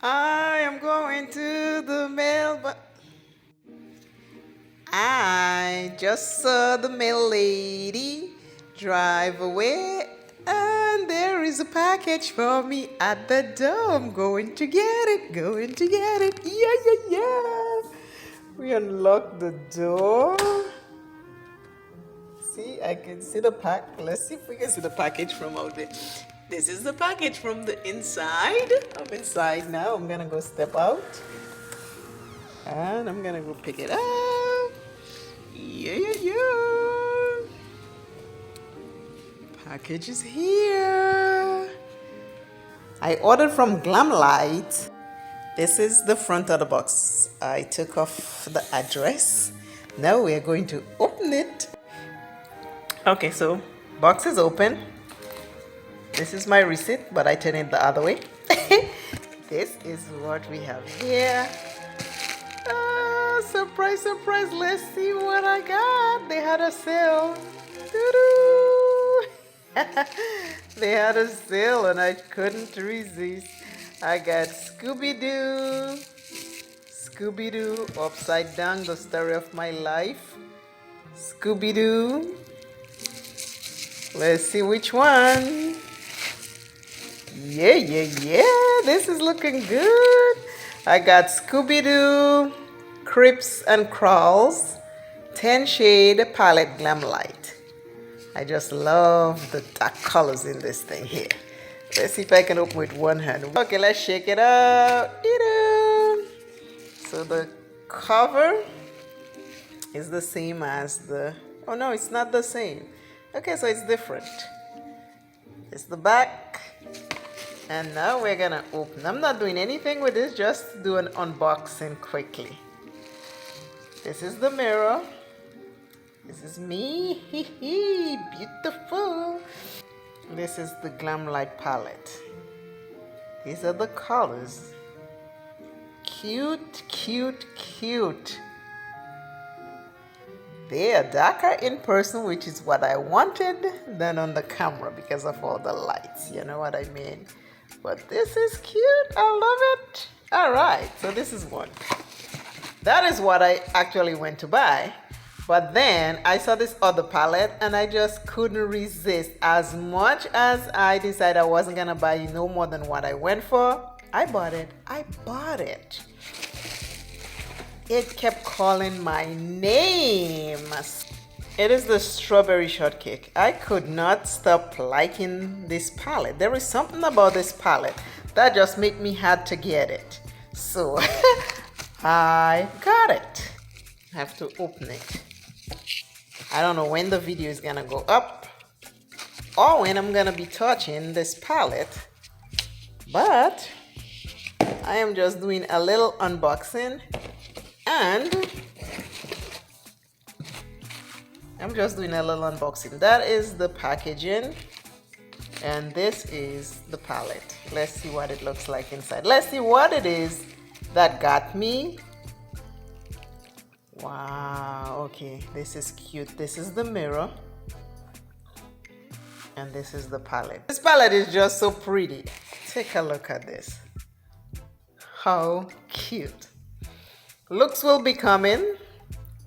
I am going to the mail, but I just saw the mail lady drive away, and there is a package for me at the door. I'm going to get it, going to get it. Yeah, yeah, yeah. We unlocked the door. See, I can see the pack. Let's see if we can see the package from out there. This is the package from the inside. I'm inside now. I'm gonna go step out. And I'm gonna go pick it up. Yeah, yeah, yeah. Package is here. I ordered from Glamlight. This is the front of the box. I took off the address. Now we're going to open it. Okay, so box is open. This is my receipt, but I turn it the other way. This is what we have here. Surprise, surprise. Let's see what I got. They had a sale. Doo-doo. They had a sale and I couldn't resist. I got Scooby-Doo. Scooby-Doo, Upside Down, the story of my life. Scooby-Doo. Let's see which one. Yeah, yeah, yeah. This is looking good. I got Scooby-Doo, Crips and Crawls, 10 shade palette Glamlight. I just love the dark colors in this thing here. Let's see if I can open with one hand. Okay, let's shake it out. So the cover is the same as the, oh no, it's not the same. Okay, so it's different. It's the back. And now we're gonna open. I'm not doing anything with this, just do an unboxing quickly. This is the mirror. This is me. Beautiful. This is the Glamlight palette. These are the colors. Cute, cute, cute. They are darker in person, which is what I wanted, than on the camera because of all the lights. You know what I mean? But this is cute. I love it. All right, so this is one. That is what I actually went to buy. But then I saw this other palette and I just couldn't resist. As much as I decided I wasn't gonna buy no more than what I went for, I bought it. I bought it. It kept calling my name. It is the strawberry shortcake. I could not stop liking this palette. There is something about this palette that just made me had to get it. So I got it. I have to open it. I don't know when the video is gonna go up or when I'm gonna be touching this palette, but I am just doing a little unboxing and I'm just doing a little unboxing. That is the packaging and this is the palette. Let's see what it looks like inside. Let's see what it is that got me. Wow, okay, this is cute. This is the mirror and this is the palette. This palette is just so pretty. Take a look at this. How cute. Looks will be coming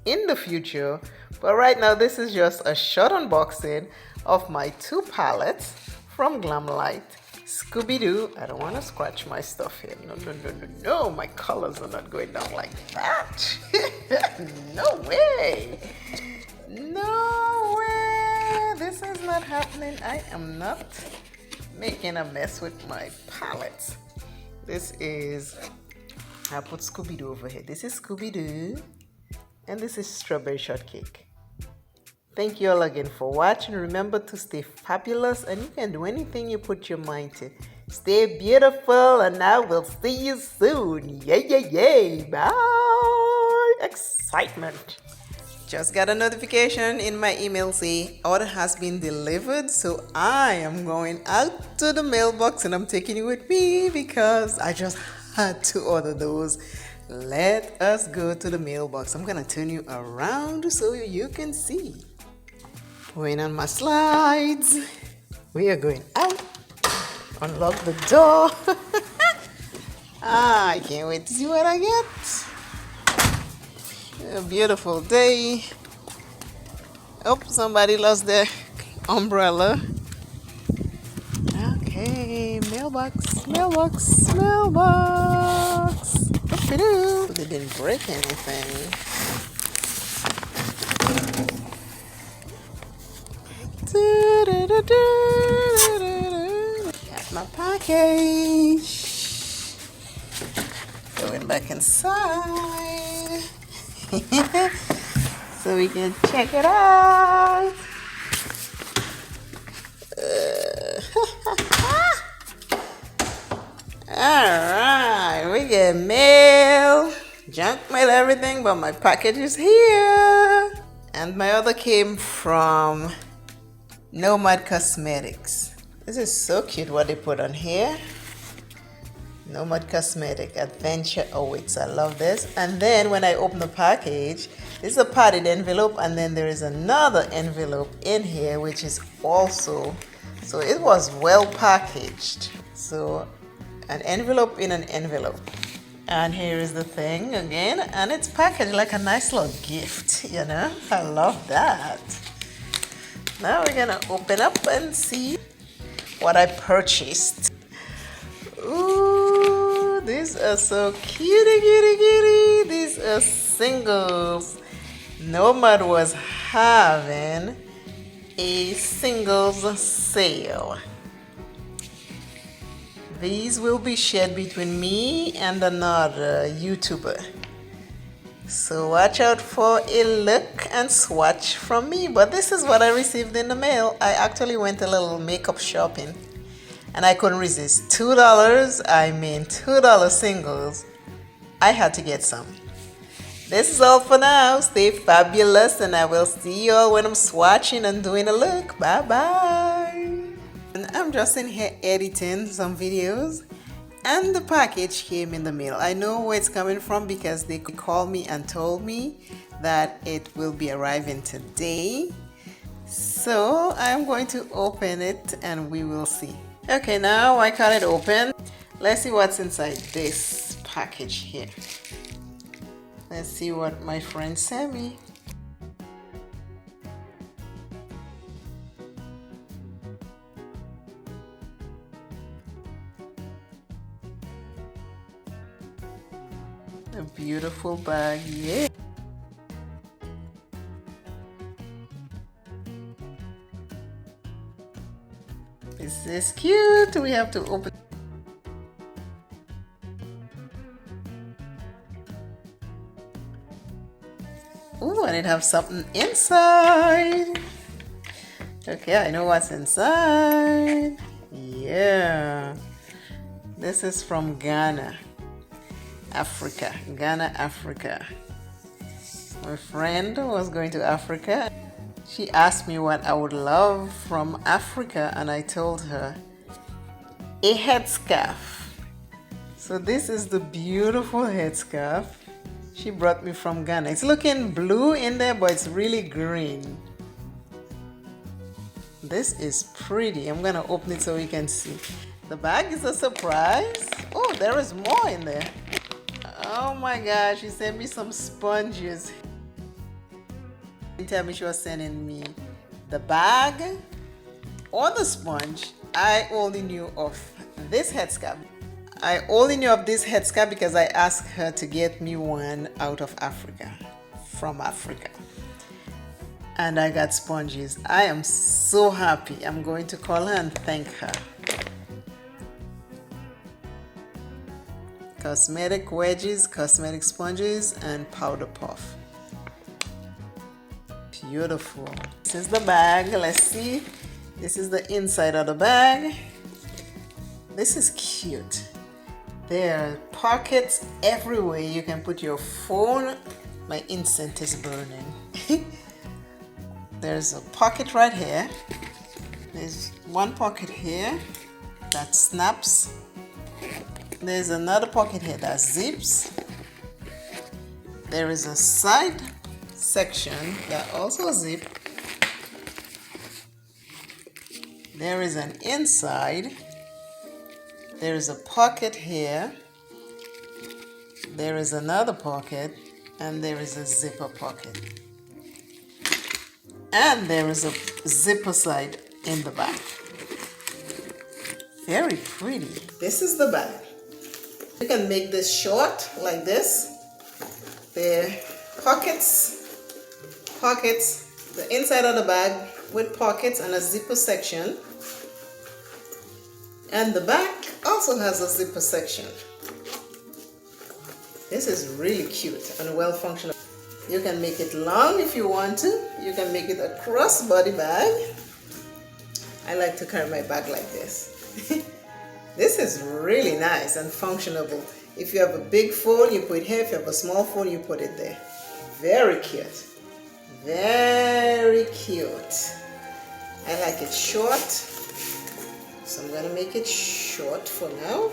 in the future, but right now this is just a short unboxing of my two palettes from Glamlight. Scooby-Doo. I don't want to scratch my stuff here. No, no, no, no, no. My colors are not going down like that. No way. No way. This is not happening. I am not making a mess with my palettes. This is, I put Scooby-Doo over here. This is Scooby-Doo. And this is strawberry shortcake. Thank you all again for watching. Remember to stay fabulous and you can do anything you put your mind to. Stay beautiful and I will see you soon. Yay, yay, yay. Bye. Excitement. Just got a notification in my email saying order has been delivered. So I am going out to the mailbox and I'm taking it with me because I just had to order those. Let us go to the mailbox. I'm gonna turn you around so you can see. Going on my slides. We are going out. Unlock the door. I can't wait to see what I get. A beautiful day. Oh, somebody lost their umbrella. Okay, mailbox, mailbox, mailbox. Whoop-de-doo. They didn't break anything. Got my package. Going back inside. So we can check it out. Alright, we get mail, junk mail, everything, but my package is here. And my other came from Nomad Cosmetics. This is so cute what they put on here. Nomad Cosmetic Adventure Awaits. I love this. And then when I open the package, this is a padded envelope, and then there is another envelope in here which is also, so it was well packaged. So an envelope in an envelope. And here is the thing again, and it's packaged like a nice little gift, you know. I love that. Now we're gonna open up and see what I purchased. Ooh, these are so cutie, cutie, cutie. These are singles. Nomad was having a singles sale. These will be shared between me and another YouTuber. So watch out for a look and swatch from me. But this is what I received in the mail. I actually went a little makeup shopping and I couldn't resist. $2, I mean $2 singles. I had to get some. This is all for now. Stay fabulous, and I will see you all when I'm swatching and doing a look. Bye bye. And I'm just in here editing some videos, and the package came in the mail. I know where it's coming from because they called me and told me that it will be arriving today. So I'm going to open it and we will see. Okay, now I cut it open. Let's see what's inside this package here. Let's see what my friend sent me. A beautiful bag, yeah. Is this cute? We have to open. Ooh, and it has something inside. Okay, I know what's inside. Yeah. This is from Ghana, Africa. Ghana, Africa. My friend was going to Africa. She asked me what I would love from Africa, and I told her a headscarf. So this is the beautiful headscarf she brought me from Ghana. It's looking blue in there, but it's really green. This is pretty. I'm gonna open it so we can see. The bag is a surprise. Oh, there is more in there. Oh my gosh, she sent me some sponges. Didn't tell me she was sending me the bag or the sponge. I only knew of this headscarf. I only knew of this headscarf because I asked her to get me one out of Africa, from Africa. And I got sponges. I am so happy. I'm going to call her and thank her. Cosmetic wedges, cosmetic sponges, and powder puff. Beautiful. This is the bag. Let's see. This is the inside of the bag. This is cute. There are pockets everywhere. You can put your phone. My incense is burning. There's a pocket right here. There's one pocket here that snaps. There's another pocket here that zips. There is a side section that also zips. There is an inside. There is a pocket here There is another pocket, and there is a zipper pocket. And there is a zipper side in the back. Very pretty. This is the bag. You can make this short like this. The pockets, the inside of the bag with pockets and a zipper section. And the back also has a zipper section. This is really cute and well functional. You can make it long if you want to. You can make it a crossbody bag. I like to carry my bag like this. This is really nice and functionable. If you have a big phone, you put it here. If you have a small phone, you put it there. Very cute. Very cute. I like it short, so I'm going to make it short for now.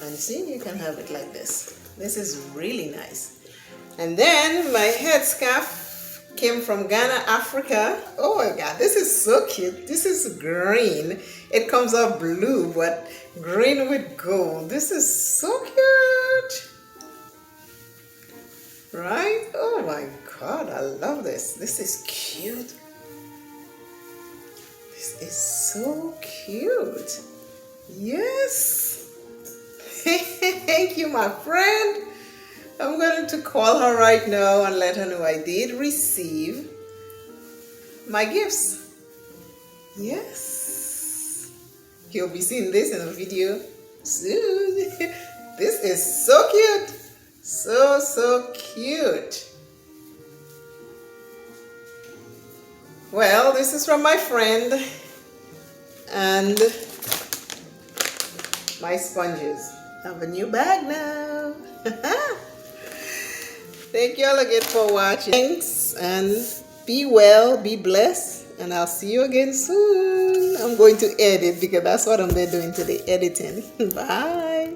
And see, you can have it like this. This is really nice. And then my headscarf came from Ghana, Africa. Oh my God, this is so cute. This is green. It comes out blue, but green with gold. This is so cute. Right? Oh my God, I love this. This is cute. This is so cute. Yes. Thank you, my friend. I'm going to call her right now and let her know I did receive my gifts. Yes. You'll be seeing this in a video soon. This is so cute. So cute. Well, this is from my friend and my sponges. I have a new bag now. Thank you all again for watching. Thanks, and be well, be blessed, and I'll see you again soon. I'm going to edit because that's what I'm doing today, editing. Bye.